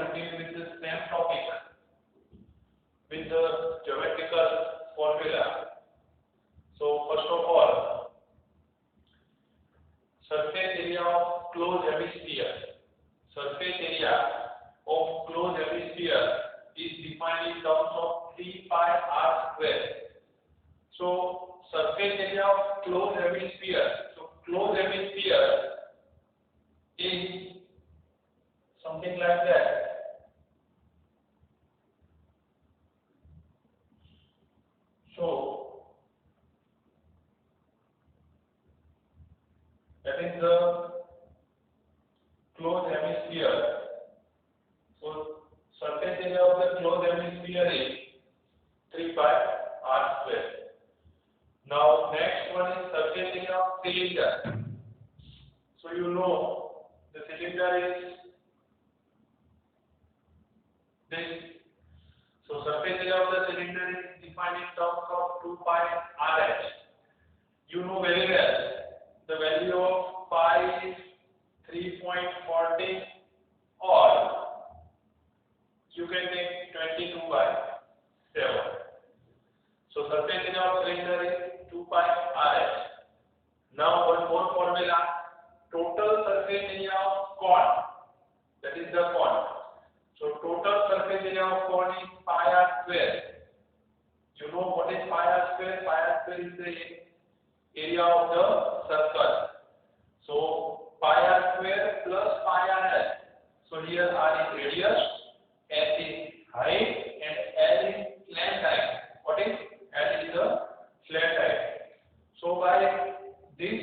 continue with the same topic with the geometrical formula. So first of all, surface area of closed hemisphere. Surface area of closed hemisphere is defined in terms of 3 pi r square. So surface area of closed hemisphere. So closed hemisphere is something like that. So that is the closed hemisphere. So surface area of the closed hemisphere is 3 pi r square. Now next one is surface area of cylinder. So you know the cylinder is this. So surface area of the cylinder is defined in terms of 2 pi rh. You know very well the value of pi is 3.40, or you can take 22 by 7. So surface area of cylinder is 2 pi rh. Now one more formula, total surface area of cone, that is the cone. So total surface area of cone is pi r square. You know what is pi r square? Pi r square is the area of the circle. So pi r square plus pi r l. So here r is radius, s is height, and l is slant height. What is l is the slant height. So by this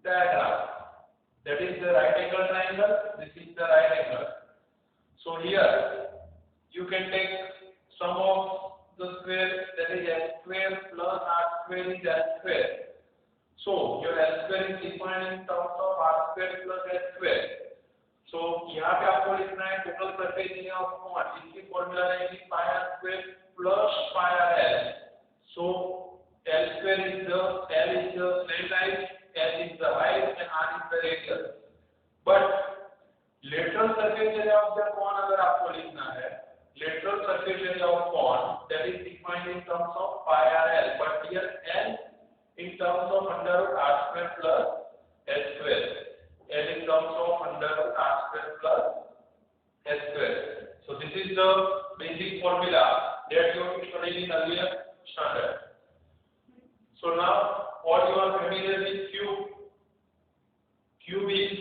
diagram, that is the right angle triangle, this is the right angle. So here you can take sum of the square, that is s square plus r square is s square. So your s square is defined in terms of r square plus s square. So यहाँ पे आपको लिखना है total surface area of cone, इसकी formula रहेगी pi r square plus pi r l. So l square is the slant height, s is the height, and r is the radius. But lateral surface area of the cone अगर आपको लिखना है, lateral surface area of cone that is defined in terms of pi r l, but here l in terms of under root r square plus s square, l in terms of under root r square plus s square. So this is the basic formula that you have studied in earlier standard. So now all you are familiar with cube. Cube is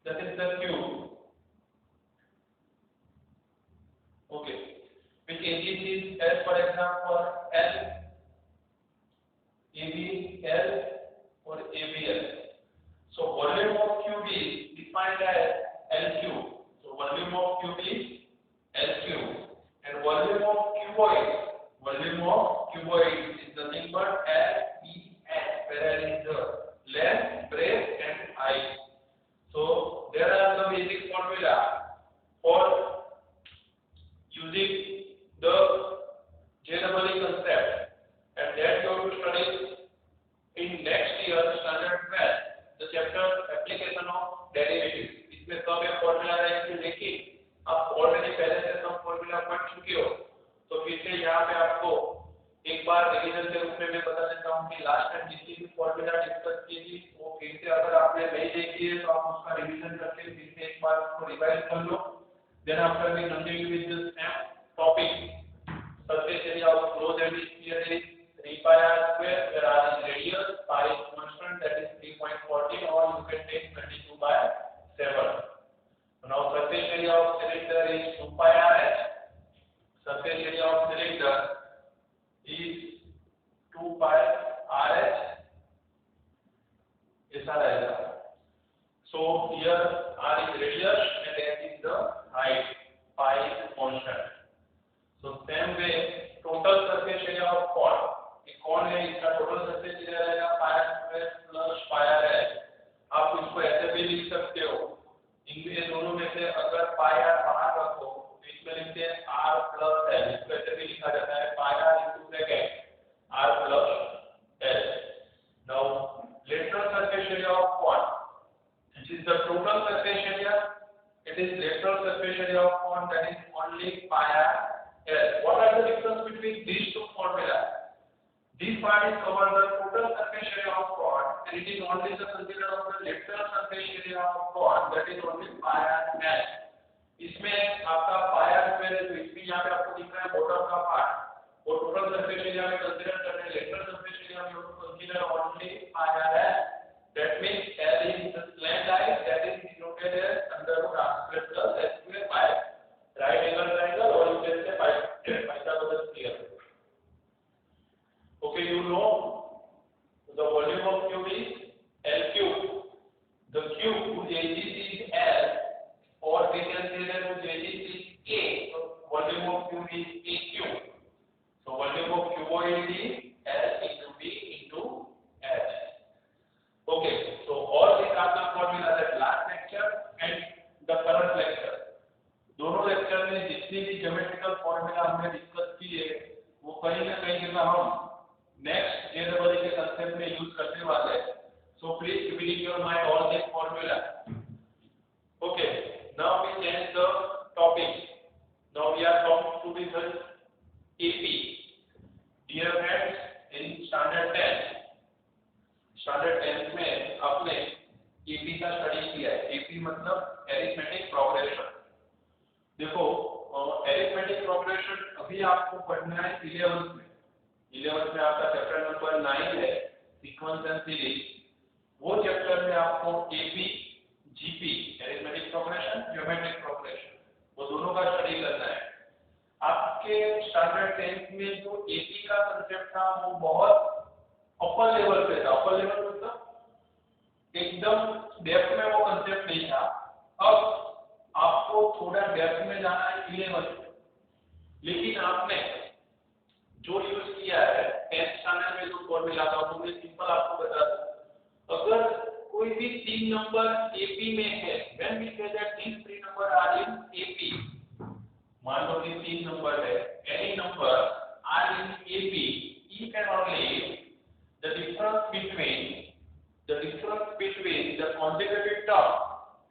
that is the cube. Okay. Which edges is as for example L, AB, L, or ABL. So volume of cube is defined as L cube. So volume of cube is L cube, and volume of cuboid is nothing but L, E, N, where L is the length, breadth, and height. So there are the basic formula for using the JEE concept, and that you have to study in next year standard 12, the chapter application of derivatives. इसमें सब एक formula रहेंगे, लेकिन आप already पहले से सब formula पढ़ चुके हो, तो फिर से यहाँ पे आपको एक बार रिवीजन के रूप में मैं बता देता हूँ कि लास्ट टाइम जितनी भी फॉर्मूला डिस्कस की थी वो फिर से अगर आपने नहीं देखी है तो आप उसका रिवीजन करके फिर से एक बार उसको रिवाइज कर लो. Then after we continue with the same topic, surface area of closed hemisphere is 3 pi r square, where r is radius, pi is constant, that is 3.40, or you can take 22 by 7. Now surface area of cylinder is 2 pi rh. Surface area of cylinder is 2 pi rh. ऐसा रहेगा. So here r is radius and s is the height, pi is constant. So same way total surface area of cone, ये कौन है, इसका total surface area रहेगा pi r square plus pi r h. आप इसको ऐसे भी लिख सकते हो, इनके दोनों में से अगर pi r बाहर रखो तो इसमें लिखते हैं r plus l. इसको ऐसे भी लिखा जाता है pi r into bracket r plus l. Now lateral surface area of This is the total surface area. It is lateral surface area of cone, that is only pi r L. What are the difference between these two formulas? This part is cover the total surface area of cone, and it is only the consider of the lateral surface area of cone, that is only pi r L. इसमें आपका pi r square है, तो इसमें यहाँ पे आपको दिख रहा है बॉटम का पार्ट, और टोटल सरफेस एरिया में कंसीडर करने लेटरल सरफेस एरिया में consider only pi r L. That means L is the slant line, that is denoted as under root r square plus s square by right angle triangle, or you can say by Pythagoras theorem. Okay, you know the volume of cube is L cube. The cube whose edges is L, or we can say that whose edges is A. So volume of cube is A cube. So volume of cuboid is L into B into H. Okay, so all these are the formulas that last lecture and the current lecture. दोनों lecture में जितनी भी geometrical formula हमने discuss किए वो कहीं ना कहीं जगह हम नेक्स्ट JEE के कंसेप्ट में यूज करने वाले हैं. So please keep in your mind all these formula. Okay, now we change the topic. Now we are going to discuss AP. Dear friends, in standard 10 में आपने AP का study किया है. AP मतलब अरिथमेटिक प्रोग्रेशन. देखो arithmetic progression अभी आपको पढ़ना है 11th में. 11th में आपका चैप्टर नंबर 9 है, सीक्वेंस एंड सीरीज. वो चैप्टर में आपको AP, GP, arithmetic progression, geometric progression, वो दोनों का स्टडी करना है. आपके स्टैंडर्ड 10th में जो AP का कांसेप्ट था वो बहुत अपर लेवल पे था. अपर लेवल मतलब एकदम डेप्थ में वो कांसेप्ट नहीं था. अब आपको थोड़ा डेप्थ में जाना है 11th में, लेकिन आपने जो यूज किया है 10th स्टैंडर्ड में जो फॉर्मूला था वो मैं सिंपल आपको बता दूं. अगर कोई भी 3 नंबर AP में है, when we say that these 3 number are in AP, मान लो कि 3 नंबर है, any number are in AP, if and only the difference between the consecutive term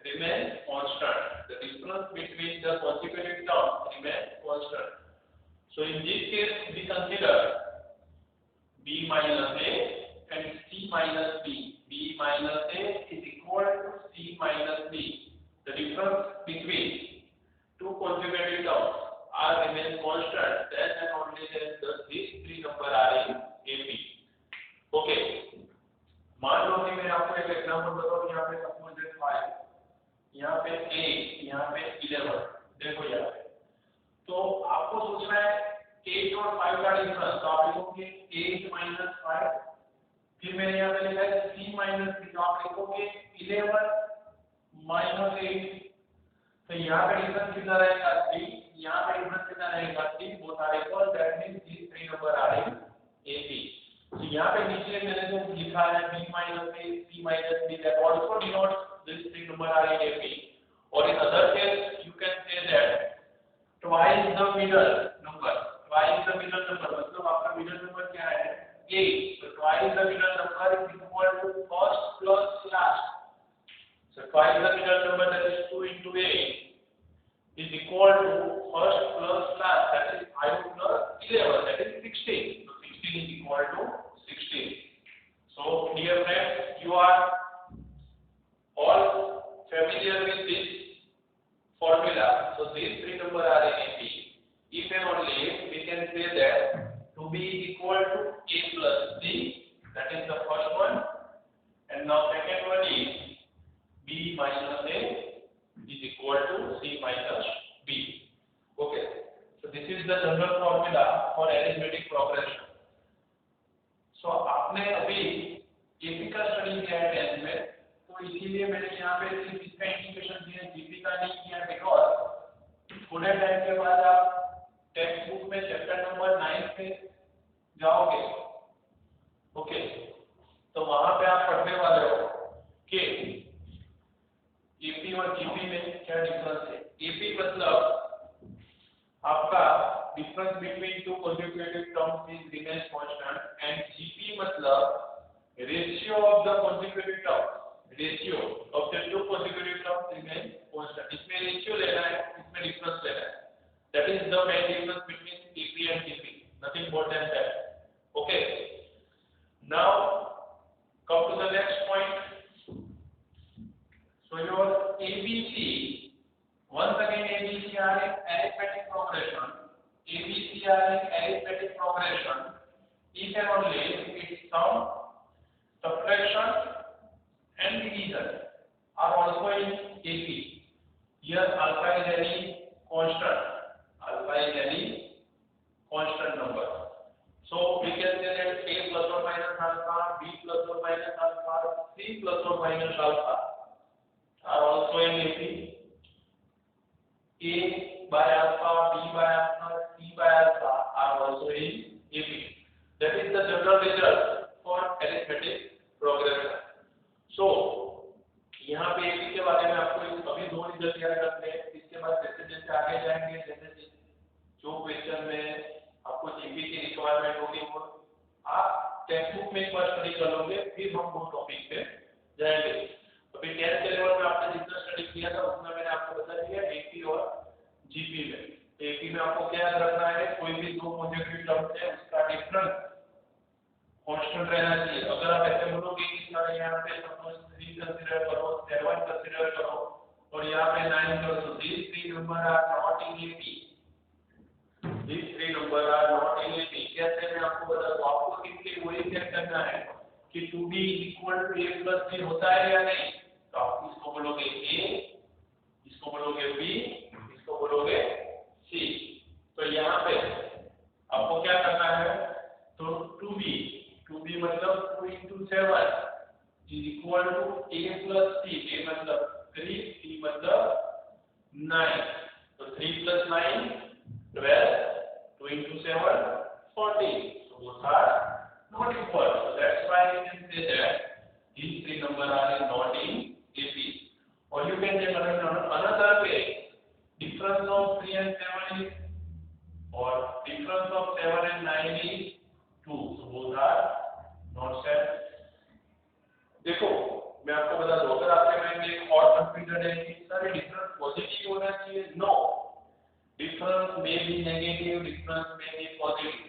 remains constant. The difference between the consecutive terms remains constant. So in this case we consider B minus A and C minus B. B minus A is equal to C minus B. The difference between two consecutive terms are remains constant. Then and only then these 3 number are in AP. Okay. मान लो कि मैं आपको एक example बताऊं. यहाँ पे suppose that 5, यहाँ पे 8, यहाँ पे 11. देखो यहाँ पे तो आपको सोचना है 8 और 5 का डिफरेंस. तो आप लिखोगे 8 minus 5. फिर मैंने यहाँ पे लिखा है C minus B. तो आप लिखोगे 11 minus 8. तो यहाँ पे डिफरेंस कितना रहेगा 3. यहाँ पे डिफरेंस कितना रहेगा 3. Both are equal. That means these 3 number are in AP. तो यहाँ पे नीचे मैंने जो लिखा है B minus A, C minus B, that also denotes these 3 number are in AP. Or in other case, you can say that twice the middle number. Twice the middle number मतलब आपका middle number क्या है 8. So twice the middle number is equal to first plus last. So twice the middle number, that is 2 into 8, is equal to first plus last, that is 5 plus 11, that is 16. So 16 is equal to 16. So dear friends, you are all familiar with this formula. So these 3 number are in AP. If and only we can say that to be equal to A plus C, that is the first one, and now second one is B minus A is equal to C minus B. Okay. So this is the general formula for arithmetic progression. So आपने अभी AP का study किया है 10th में, तो इसीलिए मैंने यहाँ पे सिर्फ इसका इंडिकेशन दिया, GP का नहीं किया, बिकॉज थोड़े टाइम के बाद आप टेक्स्ट बुक में चैप्टर नंबर 9 पे जाओगे. ओके, तो वहां पे आप पढ़ने वाले हो कि AP और GP में क्या डिफरेंस है. AP मतलब आपका difference between two consecutive terms is remains constant, and GP मतलब ratio of the consecutive terms. Ratio of the two consecutive terms remain constant. इसमें रेशियो लेना है, इसमें डिफरेंस लेना है. That is the main difference between TP and TP. Nothing more than that. Okay. Now come to the next point. So your ABC, once again ABC are in arithmetic progression. ABC are in arithmetic progression. If and only its sum, subtraction and division are also in AP. Here alpha is any constant. Alpha is any constant number. So we can say that A plus or minus alpha, B plus or minus alpha, C plus or minus alpha are also in AP. A by alpha, B by alpha, C by alpha are also in AP. That is the general result for arithmetic progression. So यहाँ पे AP के बारे में आपको अभी दो result याद रखने हैं. इसके बाद जैसे जैसे आगे जाएंगे, जैसे जो क्वेश्चन में आपको जीपी की रिक्वायरमेंट होगी वो आप टेक्स्ट बुक में एक बार स्टडी कर लोगे, फिर हम वो टॉपिक पे जाएंगे. अभी 10th के लेवल में आपने जितना स्टडी किया था उसमें मैंने आपको बता दिया एपी और जीपी में. एपी में आपको क्या याद रखना है, कोई भी दो पॉजिटिव टर्म्स है उसका डिफरेंस कांस्टेंट रहना चाहिए. अगर आप ऐसे बोलोगे कि सर यहाँ पे सपोज 3 कंसीडर करो, 7 कंसीडर करो और यहाँ पे 9 करो, तो these three numbers are not in AP. These three numbers are not in AP. कैसे मैं आपको बता दूं, आपको सिंपली वही चेक करना है कि 2b equal to a plus c होता है या नहीं. तो आप इसको बोलोगे a, इसको बोलोगे b, इसको बोलोगे c. तो यहाँ पे आपको क्या करना है, तो 2b मतलब 2 into 7 is equal to a plus c. a मतलब 3, c मतलब 9. तो 3 plus 9 12, 2 into 7 14. So both are not equal. So that's why you can say that these three numbers are not in AP. Or you can take another way. Difference of 3 and 7 is, or difference of 7 and 9 is 2. So both are not set. देखो मैं आपको बता दूं, अगर आपके mind में एक और कंफ्यूजन है कि सर डिफरेंस पॉजिटिव होना चाहिए. No, difference may be negative, difference may be positive.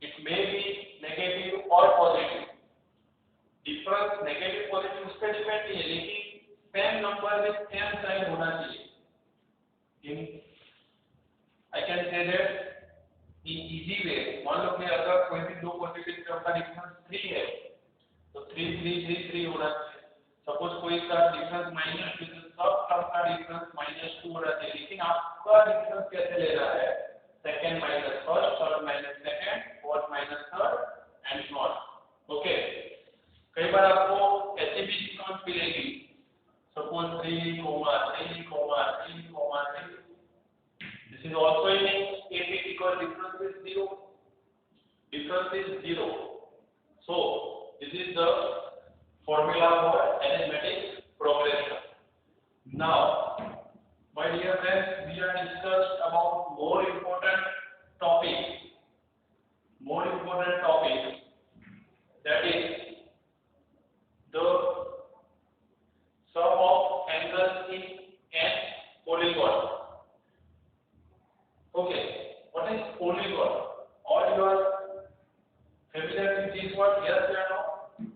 It may be negative or positive. Difference negative positive उस पर डिपेंड नहीं है, लेकिन सेम नंबर में सेम साइन होना चाहिए. In I can say that in easy way, मान लो कि अगर कोई भी दो पॉजिटिव टर्म का डिफरेंस 3 है तो 3 3 3 3 होना चाहिए. सपोज कोई का डिफरेंस -2 है, सब टर्म का डिफरेंस -2 होना चाहिए. लेकिन आपका डिफरेंस कैसे लेना है, second minus first, third minus second, fourth minus third and so on. Okay, कई बार आपको ऐसी भी सीक्वेंस मिलेगी, suppose 3, 3, 3. This is also in AP because difference is 0. Difference is 0. So this is the formula for arithmetic progression. Now, my dear friends, we are discussed about more important topic. That is the sum of angles in an polygon. Okay, what is polygon? Or you are familiar with this word? Yes or no?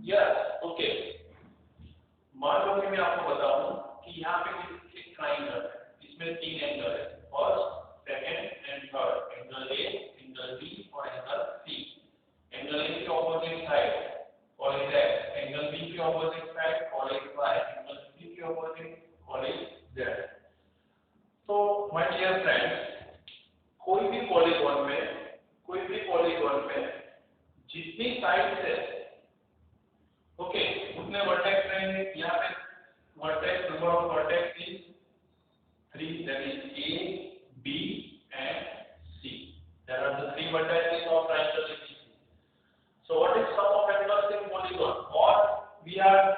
Yes. Okay. मान लो कि मैं आपको बताऊं कि यहाँ पे एक ट्राइंगल है, इसमें 3 एंगल है, first, second and third. Angle A, angle B और एंगल सी. एंगल ए की opposite side call it X, angle B की opposite side call it Y, angle C की ऑपोजिट कॉल इट जेड. तो my dear friends, कोई भी polygon में जितनी sides है, ओके, उतने वर्टेक्स रहेंगे. यहाँ पे vertex, number of vertex is 3, that is A, B and C. There are the 3 vertices of triangle ABC. So what is sum of angles in polygon? Or we are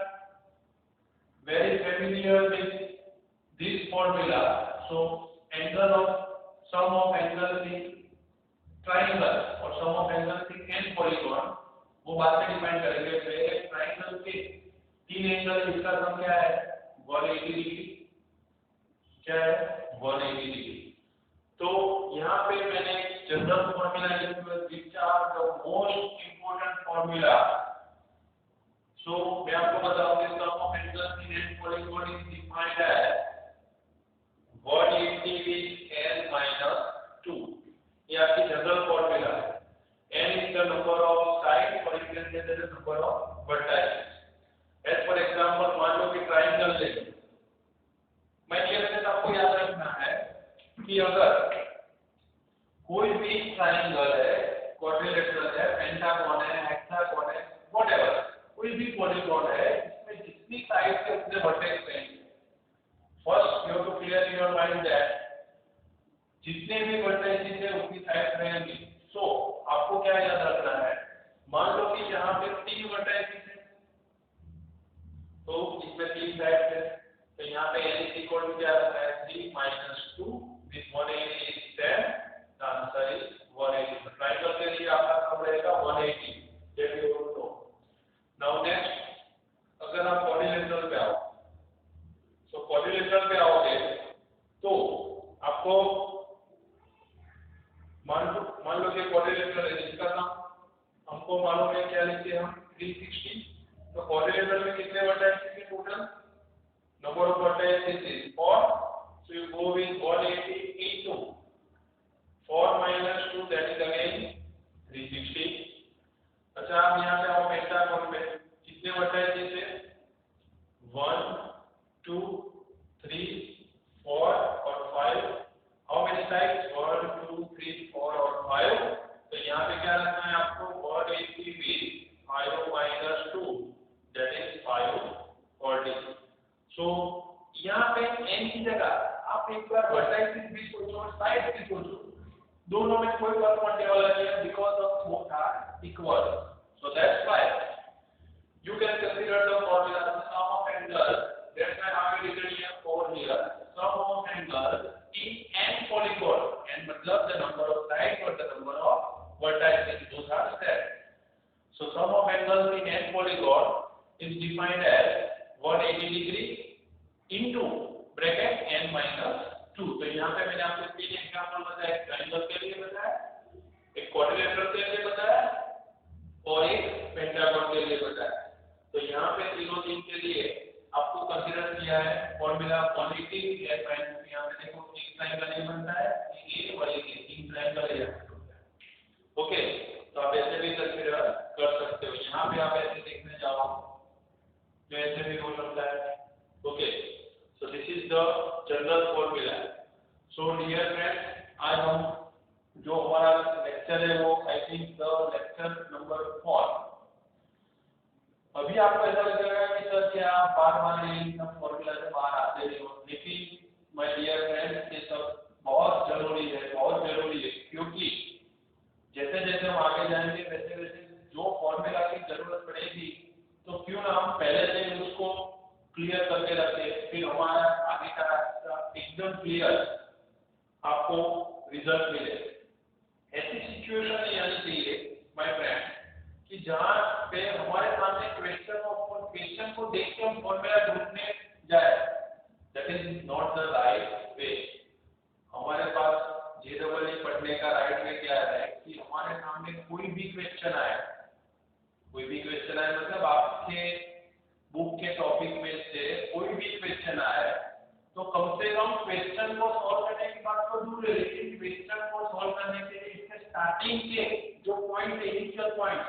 very familiar with this formula. So sum of angles in triangle और sum of angles in n polygon वो बाद में define करेंगे. पहले triangle के तीन angle इसका सम क्या है 180 डिग्री, क्या है 180 डिग्री। तो यहाँ पे मैंने general formula which are the most important formula. So मैं आपको बताऊं कि sum of angles in an polygon is defined as 180 with n minus 2। ये आपकी जनरल फॉर्मूला है। n is the number of sides or you can say that the number of vertices। as for example मान लो कि triangle ले, मैं ये आपको याद रखना है कि अगर कोई भी ट्रायंगल है, क्वाड्रिलेटरल है, पेंटागन है, हेक्सागन है, व्हाटएवर, कोई भी पॉलीगॉन है इसमें जितनी साइड के उतने वर्टेक्स रहेंगे। First you have to clear in your mind that जितने भी वर्टेक्स है उतनी साइड रहेंगी। सो आपको क्या याद रखना है, मान लो कि यहाँ पे 3 वर्टेक्स है तो इसमें 3 साइड है, तो यहाँ पे n इज इक्वल टू क्या आता है 3 minus 2 with 180 is 10। The answer is 180। तो ट्रायंगल के लिए आपका सम रहेगा 180। That you don't know. Now next अगर आप क्वाड्रिलेटरल पे आओ, सो क्वाड्रिलेटरल पे आओगे तो आपको मान लो कि क्वाड्रिलेटरल है जिसका सम हमको मालूम है, क्या लिखते हैं हम 360। तो क्वाड्रिलेटरल में कितने वर्टेक्स हैं total, number of vertices is 4, so you go with 180 into 4 minus 2, that is again 360। अच्छा आप यहाँ पे आओ पेंटागन में, कितने वर्टाइसेस है 1 2 3 4 और 5। हाउ मेनी साइड्स 1 2 3 4 और 5। तो यहाँ पे क्या रखना है आपको 180 with 5 minus 2, that is 540। सो यहाँ पे n की जगह आप एक बार वर्टाइसेस भी सोचो और साइड भी सोचो, दोनों में कोई फर्क पड़ने वाला नहीं है because of both are equal. So that's why you can consider the formula sum of angles। that's why I have written here 4 here, sum of angles in n polygon, n मतलब the number of sides or the number of vertices, those are set। so sum of angles in n polygon is defined as 180 degree into bracket n minus 2। तो यहाँ पे मैंने आपको 3 example बताया, एक triangle के लिए बताया, एक क्वाड्रिलेटरल के लिए बताया और एक पेंटागन के लिए बताया। तो यहाँ पे तीनों चीज के लिए आपको कंसीडर किया है फॉर्मूला 180 या ट्रायंगल। यहाँ पे देखो एक ट्रायंगल ये बनता है, ये और ये 3 ट्रायंगल है यहाँ पे। ओके, तो आप ऐसे भी कंसीडर कर सकते हो। यहाँ पे आप ऐसे देखने जाओ तो ऐसे भी हो सकता है। Okay, so this is the general formula. So dear friends, आज हम जो हमारा लेक्चर है वो I think the lecture number 4। अभी आपको ऐसा लगेगा कि सर क्या बार बार इन सब फॉर्मूला से बाहर आते नहीं हो, लेकिन माय डियर फ्रेंड्स ये सब बहुत जरूरी है, बहुत जरूरी है, क्योंकि जैसे जैसे हम आगे जाएंगे वैसे वैसे जो फॉर्मूला की जरूरत पड़ेगी तो क्यों ना हम पहले से उसको क्लियर करके रखें, फिर हमारा आगे का रास्ता एकदम क्लियर आपको रिजल्ट मिले। ऐसी सिचुएशन नहीं आनी चाहिए माय फ्रेंड कि जहाँ पे हमारे सामने क्वेश्चन को देख के हम फॉर्मूला ढूंढने जाए। That is not the right way. हमारे पास JEE पढ़ने का राइट वे क्या है कि हमारे सामने कोई भी क्वेश्चन आए, मतलब आपके बुक के टॉपिक में से कोई भी क्वेश्चन आए तो कम से कम क्वेश्चन को सॉल्व करने की बात तो दूर है, लेकिन क्वेश्चन को सॉल्व करने के लिए इसके स्टार्टिंग के जो पॉइंट है, initial point,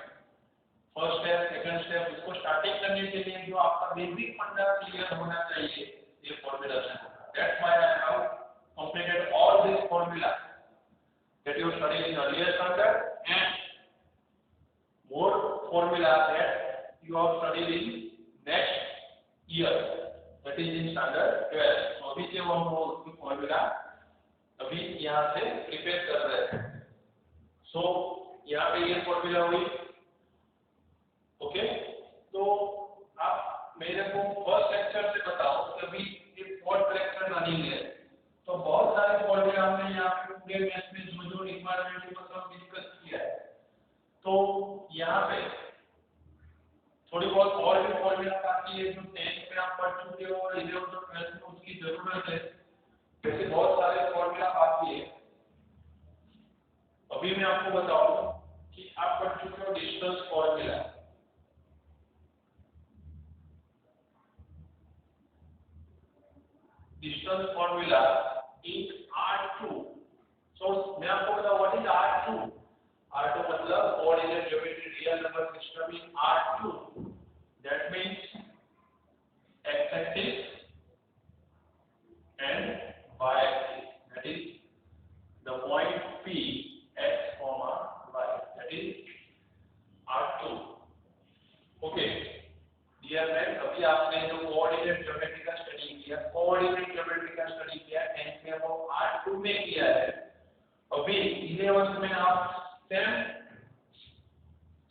first step second step, उसको स्टार्टिंग करने के लिए जो आपका बेसिक फंडा क्लियर होना चाहिए, ये फॉर्मूला से होगा। That's why I have completed all this formula that you studied in earlier standard and more formula that you have studied in next year, that is in standard 12। तो अभी से हम उसकी फॉर्मूला अभी यहाँ से प्रिपेयर कर रहे हैं। सो यहाँ पे ये फॉर्मूला हुई। ओके, तो आप मेरे को फर्स्ट लेक्चर से बताओ कि अभी ये फोर्थ लेक्चर रनिंग है, तो बहुत सारे फॉर्मूला हमने यहाँ पे पूरे मैथ में जो रिक्वायरमेंट है मतलब डिस्कस किया है। तो यहाँ पे थोड़ी बहुत और भी फॉर्मूला बाकी चाहिए जो 10th में आप पढ़ चुके हो और 11th और 12th में उसकी जरूरत है। वैसे बहुत सारे फॉर्मूला बाकी है। अभी मैं आपको बताऊंगा कि आप पढ़ चुके हो distance formula. Distance formula in R2। सो मैं आपको बताऊं व्हाट इज R2। R2 मतलब coordinate geometry real number system in R2। That means x axis and y axis, that is the point P x comma y, that is R2। Okay dear friends, अभी आपने जो coordinate geometry का study किया, coordinate geometry का study किया 10th में वो R2 में किया है। अभी 11th में आप सेम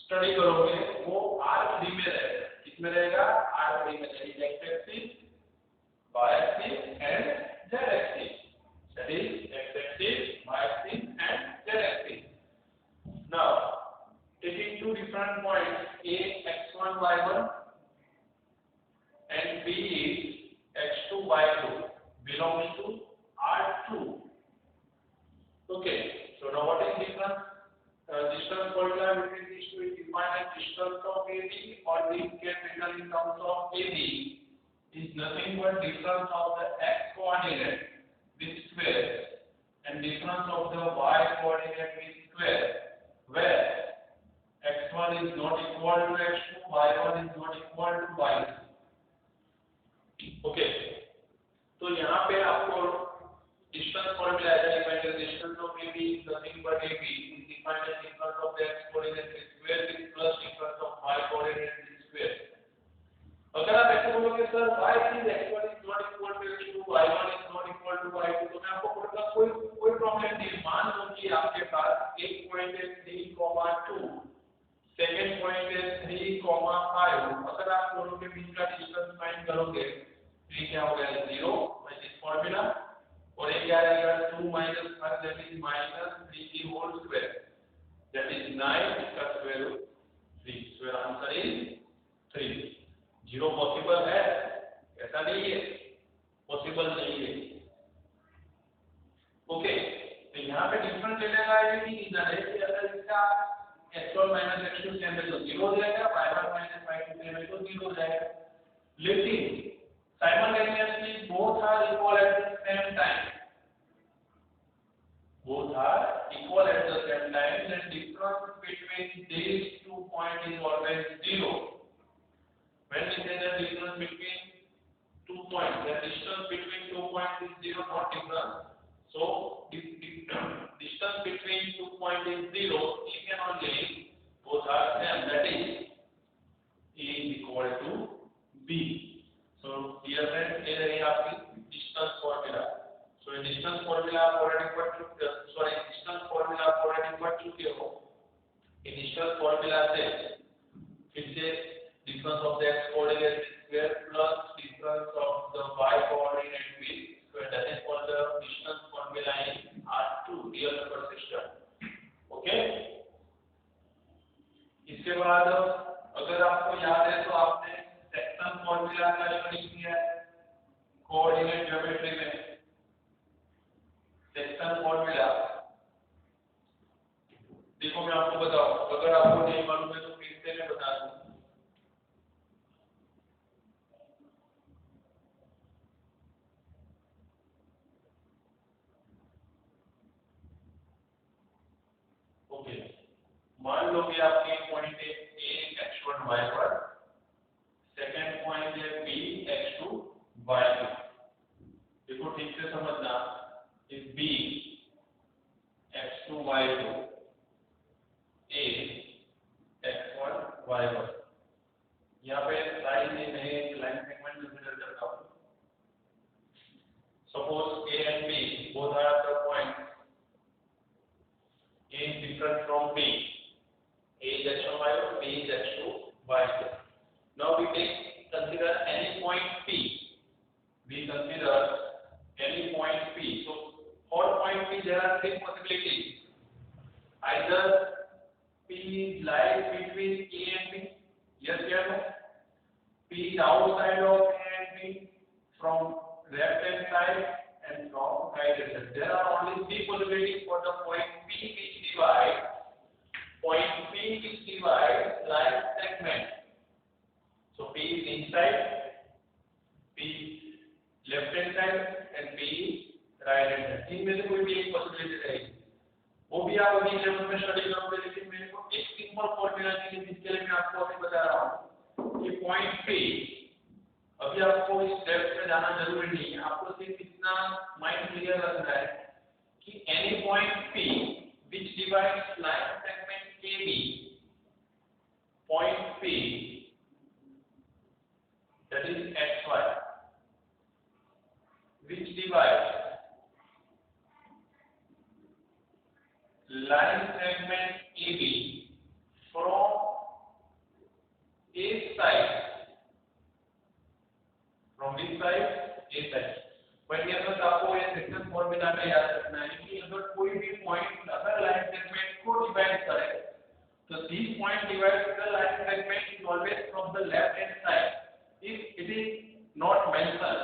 स्टडी करोगे, वो R3 में रहेगा। किसमें रहेगा? R3 में, that is x axis, y axis and z axis, that is x axis, y axis and z axis. Now taking two different points A x1 y1 and B is x2 y2 belongs to R2. Okay, so now what is difference? Distance formula between these two is defined as distance of AB, or we can written in terms of AB is nothing but difference of the x coordinate with square and difference of the y coordinate with square, where x1 is not equal to x2, y1 is not equal to y2. Okay, तो यहाँ पे आपको distance formula define है। Distance of AB is nothing but AB is defined as difference of the x coordinate with square with plus difference of y coordinate with square। अगर आप ऐसे बोलोगे sir y is x1 is not equal to x2, y1 is not equal to y2, तो मैं आपको बोलूंगा कोई problem नहीं। मान लो कि आपके पास एक पॉइंट है 3,2, सेकंड पॉइंट है 3,5। अगर आप दोनों के बीच का डिस्टेंस फाइंड करोगे, 3 क्या हो गया 0 बाय दिस फार्मूला, और ये क्या रहेगा 2 minus 5, that is minus 3 की होल स्क्वायर, that is 9 का square root 3। So answer is 3। 0 possible है? ऐसा नहीं है, पॉसिबल नहीं है। ओके, तो यहाँ पे डिफरेंस लेने का ये भी रीजन है कि अगर इसका x1 minus x2 से हमें तो 0 हो जाएगा, y1 minus y2 से हमें तो 0 हो जाएगा। लेकिन simultaneously both are equal at the same time, both are equal at the same time, then difference between these 2 points is always 0। when we say the difference between 2 points, the distance between 2 points is 0, not difference। so if distance between 2 points is 0, if and only both are same, that is A is equal to B। So dear friends, ये रही आपकी distance formula. सो ये distance formula आप already पढ़ चुके हो, sorry distance formula आप already पढ़ चुके हो। ये डिस्टेंस फॉर्मूला से फिर से difference of the x coordinate square plus difference of the y coordinate with square, that is called the distance formula in R2 real number system. Okay, इसके बाद अगर आपको याद है तो आपने सेक्शन फॉर्मूला का स्टडी किया है कोऑर्डिनेट ज्योमेट्री में। सेक्शन फॉर्मूला देखो मैं आपको बताऊं, अगर आपको नहीं मालूम है तो फिर से मैं बता दूं। ओके, मान लो कि आपके पॉइंट है A x1 y1, second point है B x2 y2। देखो ठीक से समझना, इस B x2 y2, A x1 y1, यहाँ पे लाइन में मैं एक लाइन सेगमेंट कंसीडर करता हूँ। Suppose A and B both are the points, A is different from B, A is x1 y1, B is x2 y2। Now we consider any point P. We consider any point P. So for point P there are three possibilities. Either P lies between A and B. Yes or no? P P is outside of A and B, from left hand side and from right hand side. There are only three possibilities for the point P which divides line segment. So P is inside, P is left hand side and P is right hand side. इनमें से कोई भी एक possibility रहेगी, वो भी आप अगली लेवल में स्टडी करोगे। लेकिन मेरे को एक सिंपल फॉर्मूला चाहिए जिसके लिए मैं आपको अभी बता रहा हूँ कि पॉइंट P, अभी आपको इस डेप्थ में जाना जरूरी नहीं है, आपको सिर्फ इतना माइंड क्लियर रखना है कि any point P which divides line segment AB, point P that is XY, which divides line segment AB from A side, from which side? A side. But ये बस आपको ये सेक्शन फॉर्मूला में याद रखना है कि अगर कोई भी पॉइंट अगर लाइन सेगमेंट को डिवाइड करे तो this point divides the line segment is always from the left hand side if it is not mention.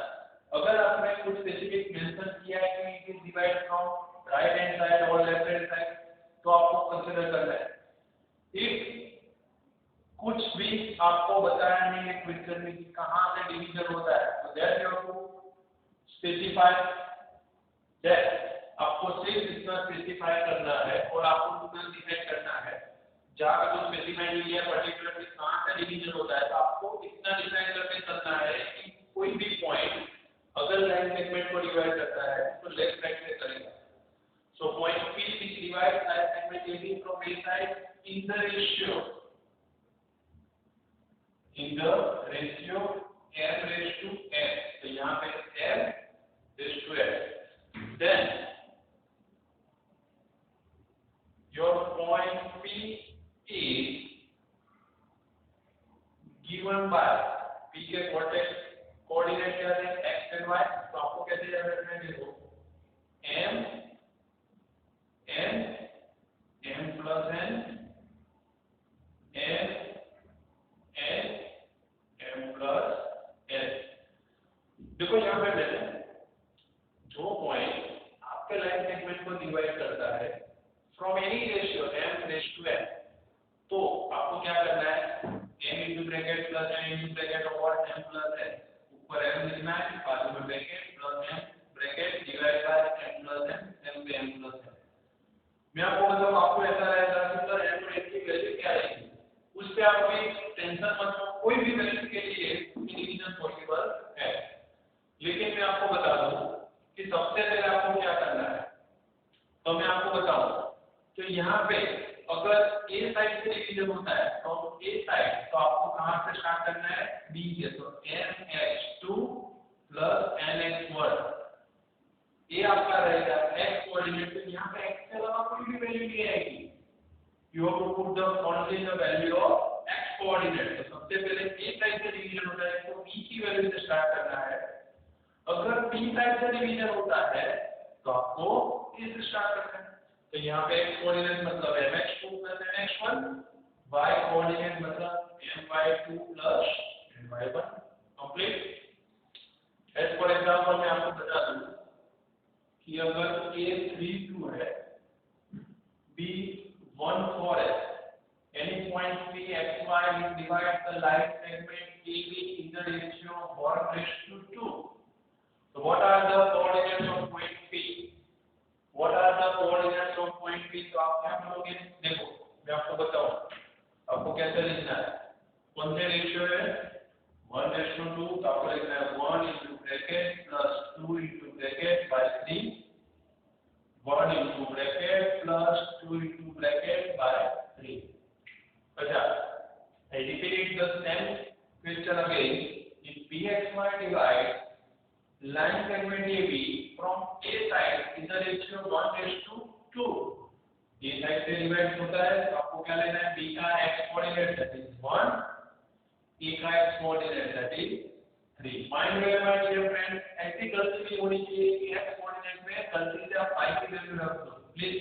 अगर आपने कुछ स्पेसिफिक मेंशन किया है कि it is divide from right hand side और लेफ्ट हैंड साइड तो आपको कंसीडर करना है। इफ कुछ भी आपको बताया नहीं है क्वेश्चन में कि कहां से डिवीजन होता है तो there you have to specify that, आपको सिर्फ इतना स्पेसिफाई करना है और आपको इतना डिसाइड करना है। जहां पे तो स्पेसिफाई नहीं किया पर्टिकुलरली कहां से डिवीजन होता है तो आपको इतना डिसाइड करके चलना है कि कोई भी पॉइंट अगर लाइन सेगमेंट को डिवाइड करता है तो लेफ्ट साइड से करेगा। So point P which divides line segment AB from A side in the ratio m raised to n, तो यहाँ पे m raised to n, then your point P is given by P के coordinate क्या है x and y, तो आपको कैसे याद रखना है देखो m plus n m plus n। देखो यहाँ पे मैंने जो पॉइंट आपके लाइन सेगमेंट को डिवाइड करता है from any ratio m raise to n, तो आपको क्या करना है m into bracket plus n into bracket और m plus n, ऊपर m लिखना है बाजू में bracket plus m bracket divide by m plus n, m पे m plus n। मैं आपको बताऊं आपको ऐसा रहेगा कि सर m और n की वैल्यू क्या रहेगी, उस पे आप कोई टेंशन मत लो, कोई भी वैल्यू के लिए डिवीजन पॉसिबल है। लेकिन मैं आपको बता दूं कि सबसे पहले आपको क्या करना है, तो मैं आपको बताऊं तो यहाँ पे अगर A साइड से डिवीजन होता है तो A साइड तो आपको कहां से स्टार्ट करना है B से, तो mx2 plus nx1 ये आपका रहेगा x कोऑर्डिनेट। तो यहाँ पे x के अलावा कोई भी वैल्यू नहीं आएगी, you have to put the only the value of x coordinate. तो सबसे पहले A साइड से डिवीजन होता है तो B की वैल्यू से स्टार्ट करना है। अगर B साइड से डिवीजन होता है तो आपको A से स्टार्ट करना है। तो यहाँ पे x कोऑर्डिनेट मतलब mx2 plus nx1, y coordinate मतलब my2 plus my1 complete. As for example मैं आपको बता दूं कि अगर A32 है B14 है, any point P xy will divide the line segment AB in the ratio 1:2. So what are the coordinates of point P? What are the coordinates of point P? तो आप क्या करोगे, देखो मैं आपको बताऊं आपको कैसे लिखना है, कौन से रेशियो है 1:2, तो आपको लिखना है 1 into bracket plus 2 into bracket by 3, 1 into bracket plus 2 into bracket by 3। अच्छा, I repeat the same question again. If PXY divides line segment AB from A side in the ratio 1:2, A side से divide होता है तो आपको क्या लेना है, B का x coordinate that is 1, A का x coordinate that is 3। Mind रहे माय डियर फ्रेंड, ऐसी गलती नहीं होनी चाहिए कि x कोऑर्डिनेट में गलती से आप y की वैल्यू रख दो, प्लीज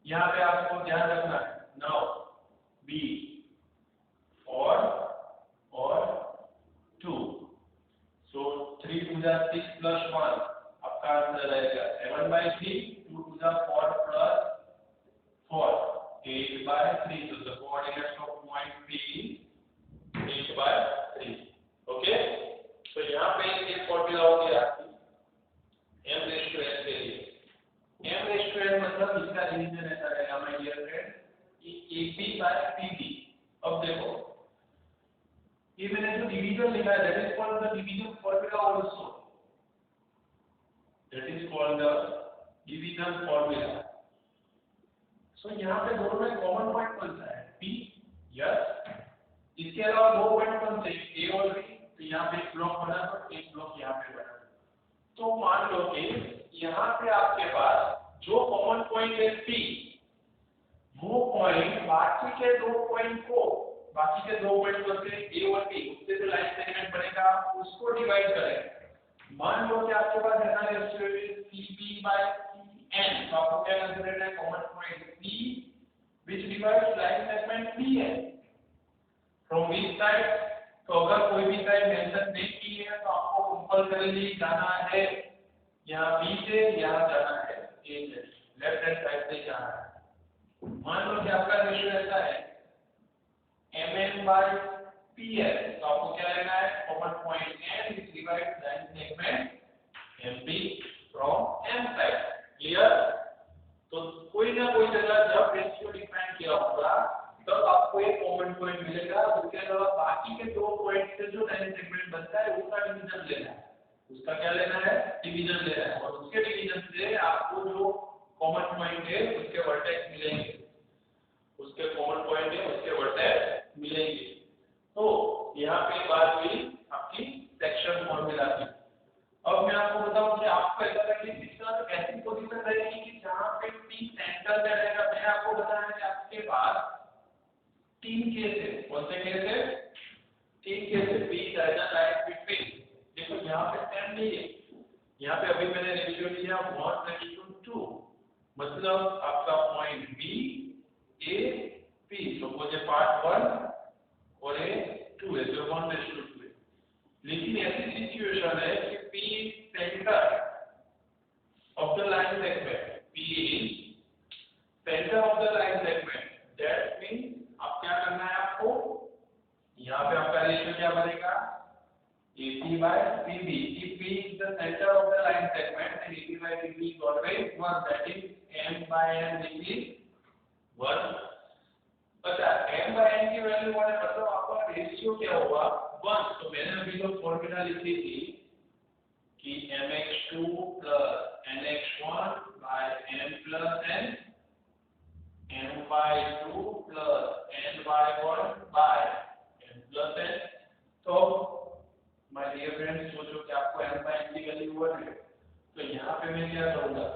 यहाँ पे आपको ध्यान रखना है। नाउ B और 3 2 जा 6 प्लस 1 आपका आंसर रहेगा 7/3, 2 2 जा 4 plus 4 8/3. So the coordinates of point P is 8/3. Okay, so यहाँ पे एक फॉर्मूला हो गया m⁻n के लिए. m⁻n मतलब इसका डिवीजन ऐसा रहेगा माय डियर फ्रेंड कि AP/PB. अब देखो ये मैंने जो डिवीजन लिखा है that is called the division formula also. That is called the division formula. So यहाँ पे दोनों में कॉमन पॉइंट कौन सा है? P. यस. इसके अलावा दो पॉइंट कौन से? A और B. तो यहाँ पे एक ब्लॉक बना तो एक ब्लॉक यहाँ पे बना. तो मान लो कि यहाँ पे आपके पास जो कॉमन पॉइंट है P, वो पॉइंट बाकी के दो पॉइंट से A और B उससे जो लाइन सेगमेंट बनेगा उसको डिवाइड करेंगे. मान लो कि आपके पास ऐसा रेशियो है CP/CN. तो आपको क्या कंसीडर है? Common point P which divides line segment PN. From which side? तो अगर कोई भी साइड मेंशन नहीं की है तो आपको कंपल्सरीली जाना है यहाँ B से, यहाँ जाना है A से, लेफ्ट हैंड साइड से जाना है. मान लो कि आपका रेशियो ऐसा है MN/PN. तो आपको क्या लेना है? Common point N which divides line segment MP from M side. Clear? तो कोई ना कोई जगह जब रेशियो डिफाइन किया होगा तब आपको एक कॉमन पॉइंट मिलेगा. उसके अलावा बाकी के दो पॉइंट से जो लाइन सेगमेंट बनता है उसका डिवीजन लेना है. उसका क्या लेना है? डिवीजन लेना है. और उसके डिवीजन से आपको जो कॉमन पॉइंट है उसके वर्टेक्स मिलेंगे. उसके कॉमन पॉइंट है उसके वर्टेक्स मिलेंगे. तो यहाँ पे बात हुई आपकी सेक्शन फॉर्मूला की. अब मैं आपको बताऊं कि आपको ऐसा लगे कि सर ऐसी पोजीशन रहेगी कि जहां पे P सेंटर में रहेगा. मैंने आपको बताया कि आपके पास 3 केस है. कौन से केस है? 3 केस है. P Diana like between. देखो यहाँ पे सेम नहीं है. यहाँ पे अभी मैंने रेशियो लिया 1:2. मतलब आपका point B A P. Suppose ये पार्ट 1 और ये 2 है जो 1:2 है. लेकिन ऐसी सिचुएशन है कि P centre of the line segment. P is center of the line segment. That means अब क्या करना है आपको? यहाँ पे आपका रेशियो क्या बनेगा? AP/PB. If P is the center of the line segment, then AP/PB is always 1. That is M/N which is 1. अच्छा, M/N की वैल्यू 1 है मतलब आपका रेशियो क्या होगा? 1. तो मैंने अभी जो फॉर्मूला लिखी थी कि mx2 + nx1 / n + n m/2 + n/1 / n + n. तो माय डियर फ्रेंड्स सोचो कि आपको m/n की वैल्यू 1 है. तो यहाँ पे मैं क्या करूँगा?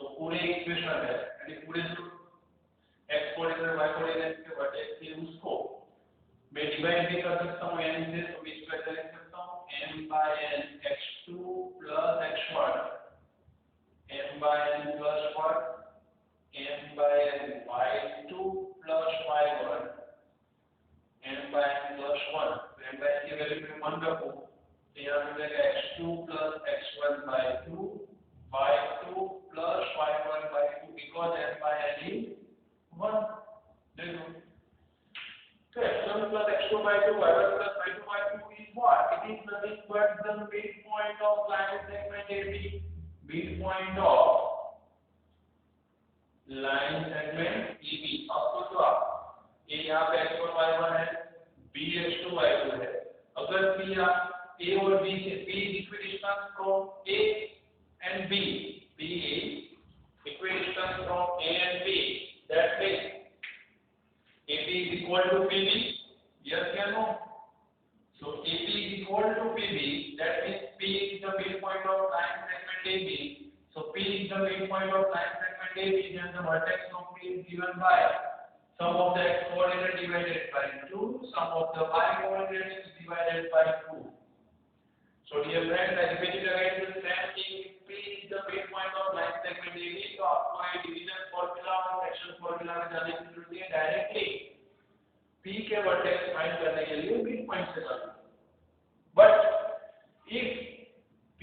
तो पूरे इक्वेशन है यानी पूरे जो x कोऑर्डिनेट y कोऑर्डिनेट के वर्टेक्स थे उसको मैं डिवाइड भी कर सकता हूँ n से. तो मैं इसको ऐसे लिख सकता हूँ m/n x2 + x1 m/n + 1 m/n y2 + y1 m/n + 1. तो m/n की वैल्यू में 1 रखो तो यहाँ मिलेगा x2 + x1/2 y2 + y1/2 because m/n is 1. देखो so x1 + x2/2 y1 + y2/2 is what? It is nothing but the midpoint of line segment AB. Midpoint of line segment AB. अब सोचो आप ये यहाँ पे x1 y1 है, B x2 y2 है. अगर P आप A और B से P is equidistant from A and B. P is equidistant from A and B. That means AP is equal to PB. Yes or no? So AP is equal to PB. That means P is the midpoint of line segment AB. So P is the midpoint of line segment AB. Then the vertex of P is given by sum of the x coordinate divided by 2. Sum of the y coordinate is divided by 2. So dear friends, I repeat it again. The same thing. P is the midpoint of line segment AB. तो आपको ये division formula और section formula में जाने की जरूरत है. Directly P के वर्टेक्स फाइंड करने के लिए मिड पॉइंट से करना. But if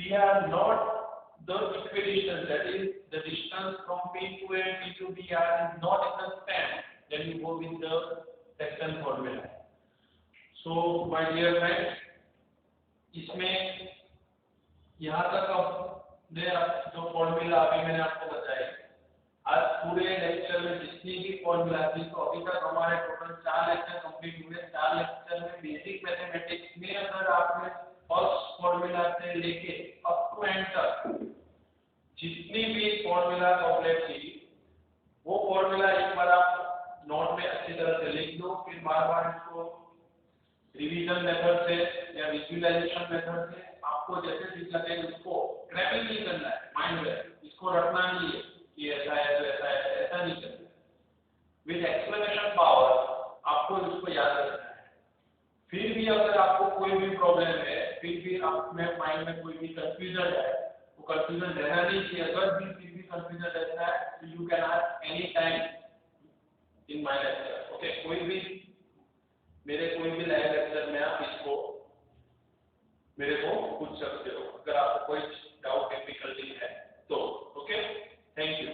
we are not the equidistance, that is the distance from P to A and P to B are not in the span, then you go with the section formula. So my dear friends, इसमें यहाँ तक हमने जो formula अभी मैंने आपको बताया, आज पूरे लेक्चर में जितनी भी फॉर्मूला थी, तो अभी तक हमारे टोटल 4 लेक्चर कंप्लीट हुए। 4 लेक्चर में बेसिक मैथमेटिक्स में अगर आपने फर्स्ट फॉर्मूला से लेके अप टू एंड तक जितनी भी फॉर्मूला कंप्लीट की, वो फॉर्मूला एक बार आप नोट में अच्छी तरह से लिख दो, फिर बार-बार इसको रिवीजन मेथड से या विजुअलाइजेशन मेथड से आपको जैसे सीख लगे उसको क्रैपिंग नहीं करना है माइंड में, इसको रटना नहीं है कि ऐसा है तो ऐसा है, ऐसा नहीं करना है। विद एक्सप्लेनेशन पावर आपको इसको याद रखना है। फिर भी अगर आपको कोई भी प्रॉब्लम है, फिर भी आप में माइंड में कोई भी कंफ्यूजन है, वो कंफ्यूजन रहना नहीं चाहिए। अगर भी फिर भी कंफ्यूजन रहता है तो you can ask any time in my lecture. Okay, कोई भी मेरे कोई भी लाइव लेक्चर में आप इसको मेरे को पूछ सकते हो अगर आपको कोई डाउट डिफिकल्टी है तो। Okay, thank you.